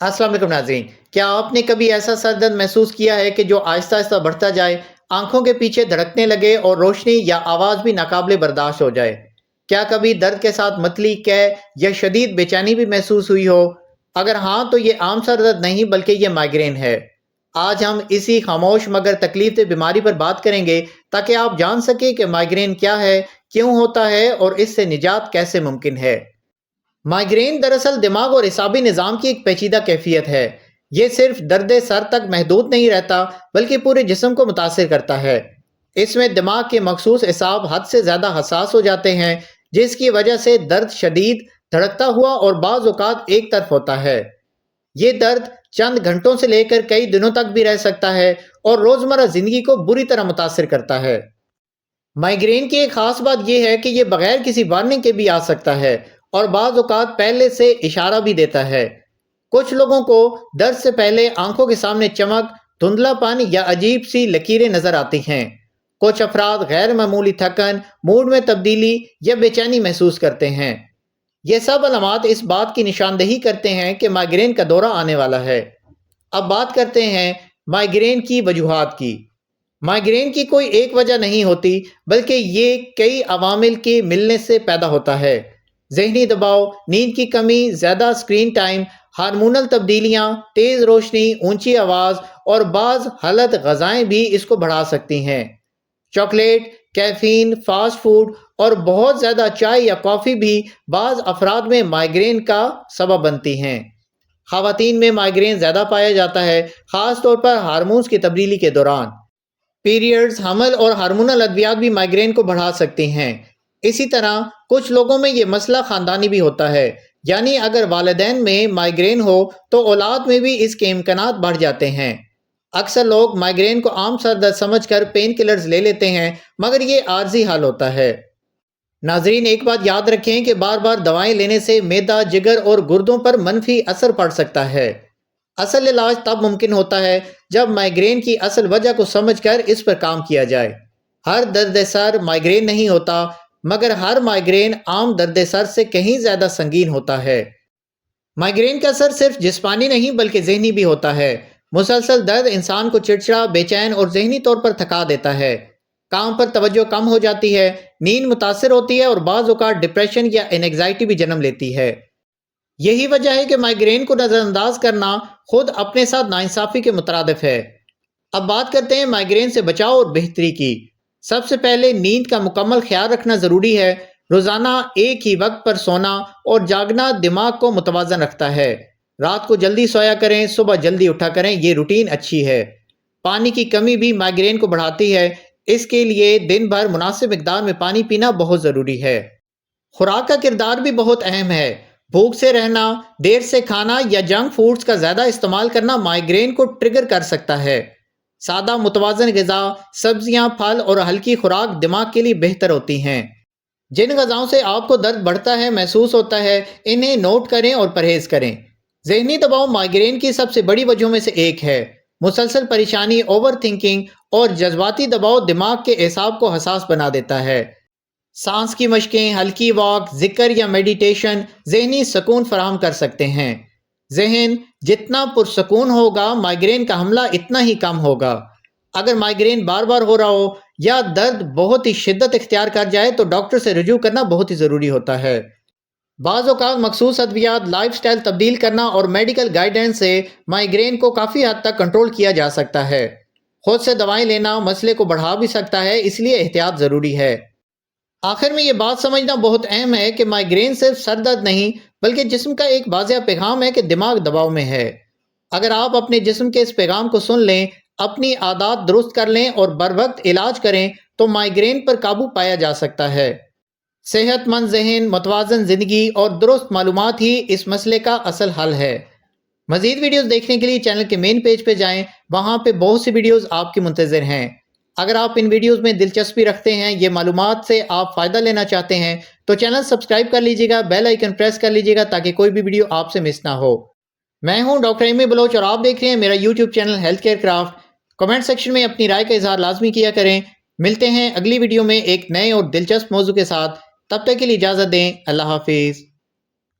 अस्सलाम वालेकुम नाज़रीन। क्या आपने कभी ऐसा सर दर्द महसूस किया है कि जो आहिस्ता आहिस्ता बढ़ता जाए, आंखों के पीछे धड़कने लगे और रोशनी या आवाज़ भी नाकाबिले बर्दाश्त हो जाए? क्या कभी दर्द के साथ मतली, कै या शदीद बेचैनी भी महसूस हुई हो? अगर हाँ, तो ये आम सर दर्द नहीं बल्कि ये माइग्रेन है। आज हम इसी खामोश मगर तकलीफ बीमारी पर बात करेंगे ताकि आप जान सकें कि माइग्रेन क्या है, क्यों होता है और इससे निजात कैसे मुमकिन है। माइग्रेन दरअसल दिमाग और इसाबी निज़ाम की एक पेचीदा कैफियत है। ये सिर्फ दर्द सर तक महदूद नहीं रहता बल्कि पूरे जिस्म को मुतासिर करता है। इसमें दिमाग के मखसूस इसाब हद से ज़्यादा हसास हो जाते हैं, जिसकी वजह से दर्द शदीद, धड़कता हुआ और बाज़ औक़ात एक तरफ होता है। ये दर्द चंद घंटों से लेकर कई दिनों तक भी रह सकता है और रोज़मर्रा ज़िंदगी को बुरी तरह मुतासिर करता है। माइग्रेन की एक खास बात यह है कि यह बगैर किसी वार्निंग के भी आ सकता है और बाज़ औक़ात पहले से इशारा भी देता है। कुछ लोगों को दर्द से पहले आंखों के सामने चमक, धुंधलापन या अजीब सी लकीरें नजर आती हैं। कुछ अफराद गैर मामूली थकन, मूड में तब्दीली या बेचैनी महसूस करते हैं। ये सब अलामात इस बात की निशानदेही करते हैं कि माइग्रेन का दौरा आने वाला है। अब बात करते हैं माइग्रेन की वजूहात की। माइग्रेन की कोई एक वजह नहीं होती बल्कि ये कई अवामिल के मिलने से पैदा होता है। ज़हनी दबाव, नींद की कमी, ज़्यादा स्क्रीन टाइम, हार्मोनल तब्दीलियाँ, तेज़ रोशनी, ऊंची आवाज़ और बाज़ हालत ग़ज़ाएँ भी इसको बढ़ा सकती हैं। चॉकलेट, कैफ़ीन, फ़ास्ट फूड और बहुत ज़्यादा चाय या कॉफ़ी भी बाज़ अफराद में माइग्रेन का सबब बनती हैं। ख़वातीन में माइग्रेन ज़्यादा पाया जाता है, ख़ास तौर पर हार्मोन्स की तब्दीली के दौरान। पीरियड्स, हमल और हार्मोनल अद्वियात भी माइग्रेन को बढ़ा सकती हैं। इसी तरह कुछ लोगों में ये मसला ख़ानदानी भी होता है, यानी अगर वालिदैन में माइग्रेन हो तो औलाद में भी इसके इम्कानात बढ़ जाते हैं। अक्सर लोग माइग्रेन को आम सर दर्द समझकर पेन किलर्स ले लेते हैं, मगर ये आर्जी हाल होता है। नाजरीन, एक बात याद रखें कि बार बार दवाएं लेने से मैदा, जिगर और गुर्दों पर मनफी असर पड़ सकता है। असल इलाज तब मुमकिन होता है जब माइग्रेन की असल वजह को समझकर इस पर काम किया जाए। हर दर्द सर माइग्रेन नहीं होता, मगर हर माइग्रेन आम दर्द सर से कहीं ज़्यादा संगीन होता है। माइग्रेन का असर सिर्फ जिस्मानी नहीं बल्कि ज़हनी भी होता है। मुसलसल दर्द इंसान को चिड़चिड़ा, बेचैन और ज़हनी तौर पर थका देता है। काम पर तवज्जो कम हो जाती है, नींद मुतासर होती है और बाज़ औक़ात डिप्रेशन या एंग्जाइटी भी जन्म लेती है। यही वजह है कि माइग्रेन को नज़रअंदाज करना खुद अपने साथ नाइंसाफ़ी के मुतरादिफ है। अब बात करते हैं माइग्रेन से बचाव और बेहतरी की। सबसे पहले नींद का मुकम्मल ख्याल रखना ज़रूरी है। रोज़ाना एक ही वक्त पर सोना और जागना दिमाग को मुतवाज़न रखता है। रात को जल्दी सोया करें, सुबह जल्दी उठा करें, ये रूटीन अच्छी है। पानी की कमी भी माइग्रेन को बढ़ाती है, इसके लिए दिन भर मुनासिब मिकदार में पानी पीना बहुत ज़रूरी है। खुराक का किरदार भी बहुत अहम है। भूख से रहना, देर से खाना या जंक फूड्स का ज़्यादा इस्तेमाल करना माइग्रेन को ट्रिगर कर सकता है। सादा मुतवाज़न ग़िज़ा, सब्जियां, फल और हल्की खुराक दिमाग के लिए बेहतर होती हैं। जिन ग़िज़ाओं से आपको दर्द बढ़ता है महसूस होता है, इन्हें नोट करें और परहेज़ करें। ज़हनी दबाव माइग्रेन की सबसे बड़ी वजहों में से एक है। मुसलसल परेशानी, ओवर थिंकिंग और जज्बाती दबाव दिमाग के एसाब को हसास बना देता है। सांस की मशकें, हल्की वॉक, जिक्र या मेडिटेशन ज़हनी सुकून फराहम कर सकते हैं। जहन जितना पुरसकून होगा, माइग्रेन का हमला इतना ही कम होगा। अगर माइग्रेन बार बार हो रहा हो या दर्द बहुत ही शिद्दत इख्तियार कर जाए तो डॉक्टर से रुजू करना बहुत ही ज़रूरी होता है। बाज़ औक़ात मखसूस अद्वियात, लाइफस्टाइल तब्दील करना और मेडिकल गाइडेंस से माइग्रेन को काफ़ी हद तक कंट्रोल किया जा सकता है। खुद से दवाएं लेना मसले को बढ़ा भी सकता है, इसलिए एहतियात ज़रूरी है। आखिर में ये बात समझना बहुत अहम है कि माइग्रेन सिर्फ सर दर्द नहीं बल्कि जिस्म का एक वाज़ेह पैगाम है कि दिमाग दबाव में है। अगर आप अपने जिस्म के इस पैगाम को सुन लें, अपनी आदत दुरुस्त कर लें और बर वक्त इलाज करें तो माइग्रेन पर काबू पाया जा सकता है। सेहतमंद ज़हन, मुतवाज़न ज़िंदगी और दुरुस्त मालूमात ही इस मसले का असल हल है। मज़ीद वीडियोज़ देखने के लिए चैनल के मेन पेज पे जाएं, वहाँ पे बहुत सी वीडियोज़ आपकी मुंतज़िर हैं। अगर आप इन वीडियोज़ में दिलचस्पी रखते हैं, ये मालूमात से आप फ़ायदा लेना चाहते हैं, तो चैनल सब्सक्राइब कर लीजिएगा, बेल आइकन प्रेस कर लीजिएगा ताकि कोई भी वीडियो आपसे मिस ना हो। मैं हूँ डॉक्टर एम ए बलोच और आप देख रहे हैं मेरा YouTube channel health care craft. Comment section में अपनी राय का इजहार लाजमी किया करें। मिलते हैं अगली वीडियो में एक नए और दिलचस्प मौजू के साथ। तब तक के लिए इजाज़त दें। अल्लाह हाफिज़।